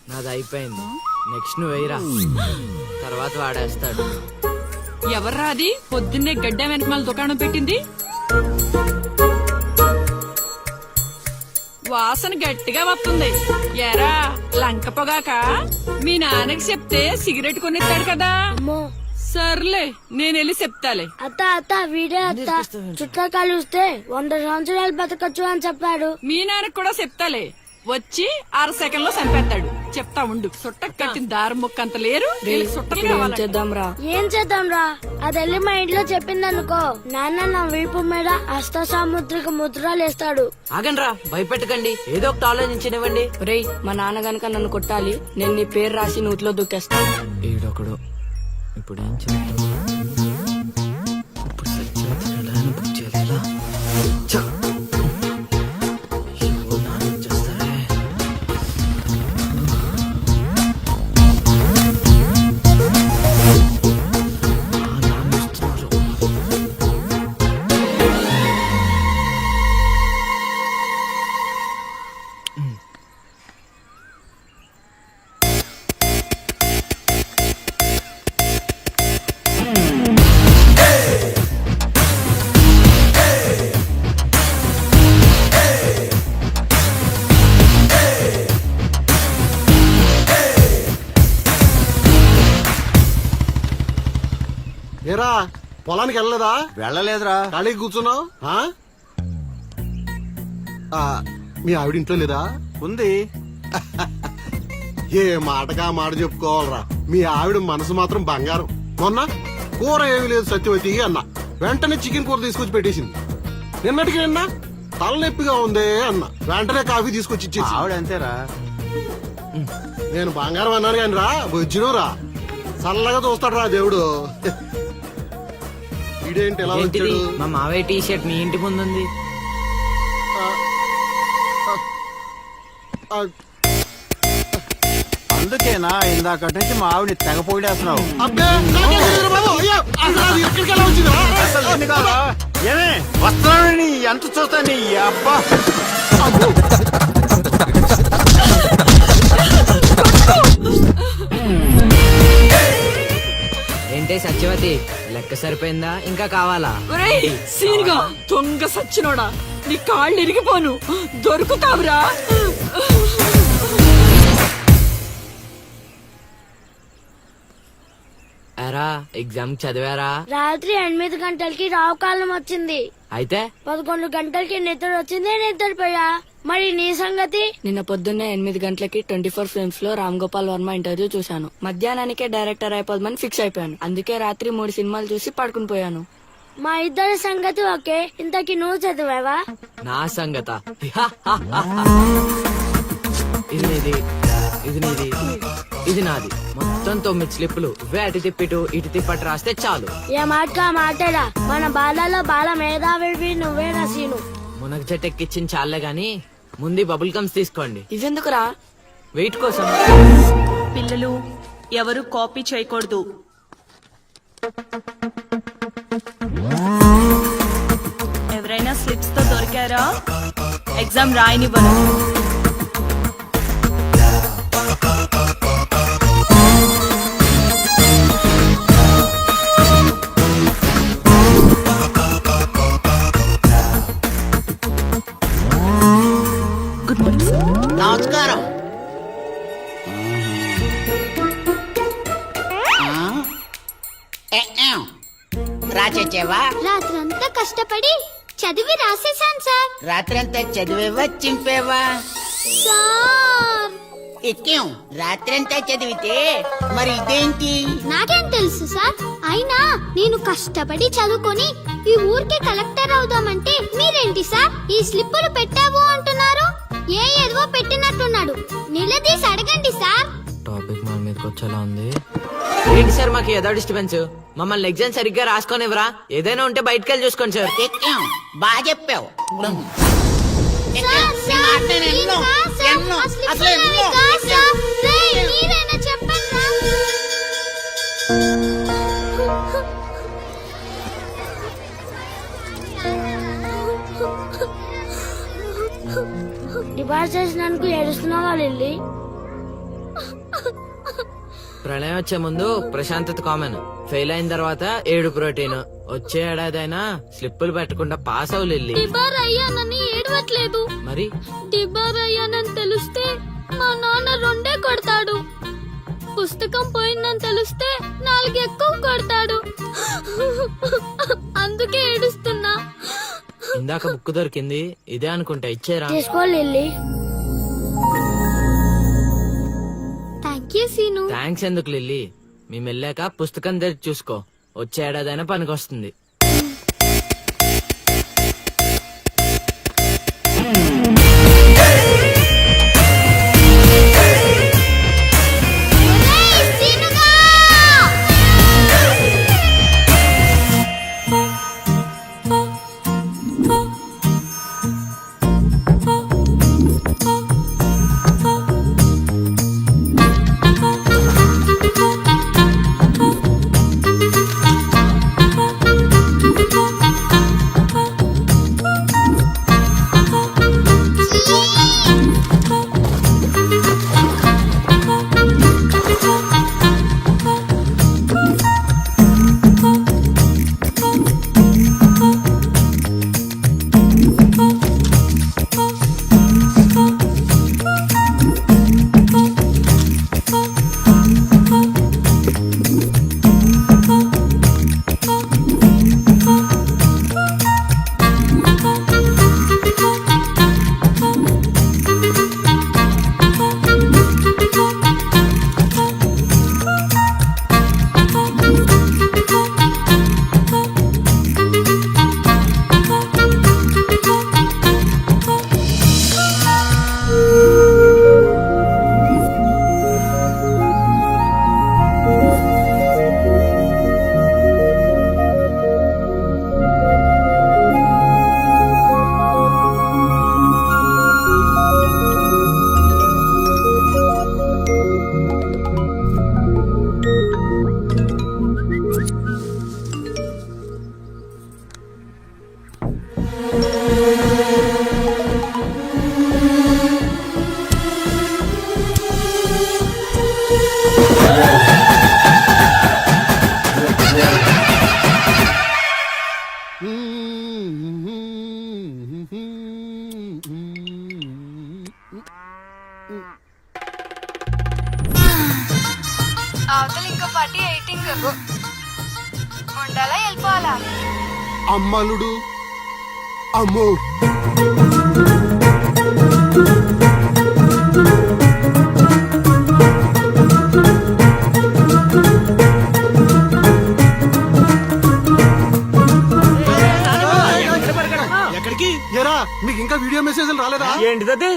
నాది అయిపోయింది. నెక్స్ట్ నువ్వు వేయరా, తర్వాత వాడేస్తాడు. ఎవర్రా అది పొద్దున్నే గడ్డ వెనకమాల దుకాణం పెట్టింది? వాసన గట్టిగా వస్తుంది. ఎరా లంక పొగాక మీ నాన్నకి చెప్తే సిగరెట్ కొనిస్తాడు కదా. సర్లే నేను వెళ్ళి చెప్తాలే. అత్త అత్త వీడే అత్త చుట్టూ కలిస్తే 100 సంవత్సరాలు బతకచ్చు అని చెప్పాడు. మీ నాన్నకి కూడా చెప్తాలే, వచ్చి 6 సెకండ్లో చంపేస్తాడు. చెప్తా ఉండు. సుట్ట కట్టిన దారి ముక్క అంత లేరు. సుట్టలు ఏం చేద్దాంరా? అది వెళ్ళి మా ఇంట్లో చెప్పిందనుకో, నాన్న నా వీపు మీద హస్త సాముద్రిక ముద్రలు వేస్తాడు. ఆగండ్రా, భయపెట్టకండి, ఏదో ఒకటి ఆలోచించనివ్వండి. రేయ్, మా నాన్న గనక నన్ను కొట్టాలి, నేను నీ పేరు రాసి నూతిలో దూకేస్తాను. ఈడొకడు. ఇప్పుడు ఏం చేద్దాం? ఇప్పుడు సత్యాన్ని బుక్ చేయాలా? ఏరా పొలానికి వెళ్ళలేదా? వెళ్ళలేదురా. ఖాళీ కూర్చున్నావు? మీ ఆవిడ ఇంట్లో లేదా? ఉంది. ఏ మాటగా మాట చెప్పుకోవాలరా, మీ ఆవిడ మనసు మాత్రం బంగారం. మొన్న కూర ఏమి లేదు సత్యవతి అన్న, వెంటనే చికెన్ కూర తీసుకొచ్చి పెట్టేసింది. నిన్నటికి నిన్న తలనొప్పిగా ఉంది అన్న, వెంటనే కాఫీ తీసుకొచ్చి ఇచ్చేసి. ఆవిడ అంతేరా. నేను బంగారం అన్నాను కానీ రా బొజ్జును రా, చల్లగా చూస్తాడు రా దేవుడు. ఇదేంటి ఎలా వచ్చాడు? మా మావయ్య టీ షర్ట్ మీ ఇంటి ముందు ఉంది. అందుకేనా ఇందాక నుంచి మా ఆవిడ తెగ పోయిడేస్తున్నావు. ఏమే వస్తున్నానని ఎంత చూస్తాను అబ్బా. ఏంటే సత్యవతి, లెక్క సరిపోయిందా? ఇంకా కావాలా? సీన్గా దొంగ సచ్చినోడా, నీ కాళ్ళు ఇరిగిపోను, దొరుకుతావురా. ఎరా ఎగ్జామ్ చదివారా? రాత్రి 8 గంటలకి రావు కాలం వచ్చింది. అయితే 11 గంటలకి నిద్ర వచ్చింది, నిద్రపోయా. మరి నీ సంగతి? నిన్న పొద్దున్నే 8 గంటలకి 24 ఫిల్మ్స్ లో రామ్ గోపాల్ వర్మ ఇంటర్వ్యూ చూశాను. మధ్యాహ్నానికే డైరెక్టర్ అయిపోదామని ఫిక్స్ అయిపోయాను. అందుకే రాత్రి 3 సినిమాలు చూసి పడుకుని పోయాను. మా ఇద్దరి సంగతి ఓకే. ఇంతకి నువ్వు చదివావా? నా సంగత ఇది నీది, ఇది నీది, ఇది నాది. మొత్తం 9 స్లిప్పులు. అటు తిప్పిటు ఇటు తిప్పటి రాస్తే చాలు. ఏ మాట మాట్లాడా, మన బాలలో బాల మేధావి నువ్వే రసీను. మునగ చెట్టు ఎక్కిచ్చిన చాలే గాని ముందు బబుల్ గమ్స్ తీసుకోండి. ఇవెందుకురా? వెయిట్ కోసం. పిల్లలు ఎవరు కాపీ చేయకూడదు. ఎవరైనా స్లిప్స్ తో దొరికారా? ఎగ్జామ్ రాయనివ్వను. నమస్కారం. రాచేవా? రాత్రంతా కష్టపడి చదివి రాసేసాను సార్. రాత్రంతా చదివేవా చింపేవా? సార్ ఎక్కేం రాత్రంతా చదివితే మరి ఇదేంటి? నాకేం తెలుసు సార్. అయినా నేను కష్టపడి చదువుకొని ఈ ఊరికి కలెక్టర్ అవుదామంటే మీరేంటి సార్ ఈ స్లిప్పులు పెట్టావు అంటున్నారు? ఏదో పెట్టినట్టున్నాడు, నిలదీసి అడగండి సార్. టాపిక్ మన మీదకి వచ్చేలా ఉంది. ఏంటి సార్ మాకు ఏదో డిస్టర్బెన్స్? మమ్మల్ని ఎగ్జామ్ సరిగ్గా రాసుకోనివ్వరా? ఏదైనా ఉంటే బయటకు వెళ్ళి చూసుకోండి సార్. ఎక్కాం, బాగా చెప్పావు. ఎక్కాం, సార్, నీ మాట నేను సార్, ఎన్నో, కాదు సార్, ఎన్నో, ఆ స్లిప్ అసలు నాది ఎన్నో, కాదు ఎక్కాం. సార్. రేయ్, మీరైనా చెప్పండి రా. డిపార్ట్ చేసినందుకు ఏడుస్తున్నావా లిల్లీ? ప్రళయం వచ్చే ముందు ప్రశాంతత కామన్. ఫెయిల్ అయిన తర్వాత ఏడు ప్రోటీన్. వచ్చే ఏడాదైనా స్లిప్పులు పెట్టకుండా పాస్ అవ్వలెళ్ళి. డిబార్ అయ్యానని ఏడవట్లేదు. మరి డిబార్ అయ్యానని తెలిస్తే మా నాన్న రెండే కొడతాడు. పుస్తకం పోయిందని తెలిస్తే 4 ఎక్కువ కొడతాడు. అందుకే ఏడుస్తున్నా. ఇందాక బుక్ దొరికింది, ఇదే అనుకుంటా. ఇచ్చేరా? తీసుకో Lily. Thank you Seenu. Thanks ఎందుకు లిల్లీ? మేము వెళ్ళాక పుస్తకం తెరిచి చూసుకో. వచ్చే ఏడాదైనా పనికొస్తుంది. ఒరేయ్, సీనుగా! అవతల ఇంకో పార్టీ ఎయిటింగ్ ఉండాలా వెళ్ళిపోవాలా? అమ్మలుడు అమ్మో. ఎక్కడికి? ఏరా మీకు ఇంకా వీడియో మెసేజ్లు రాలేదా? ఏంటిది?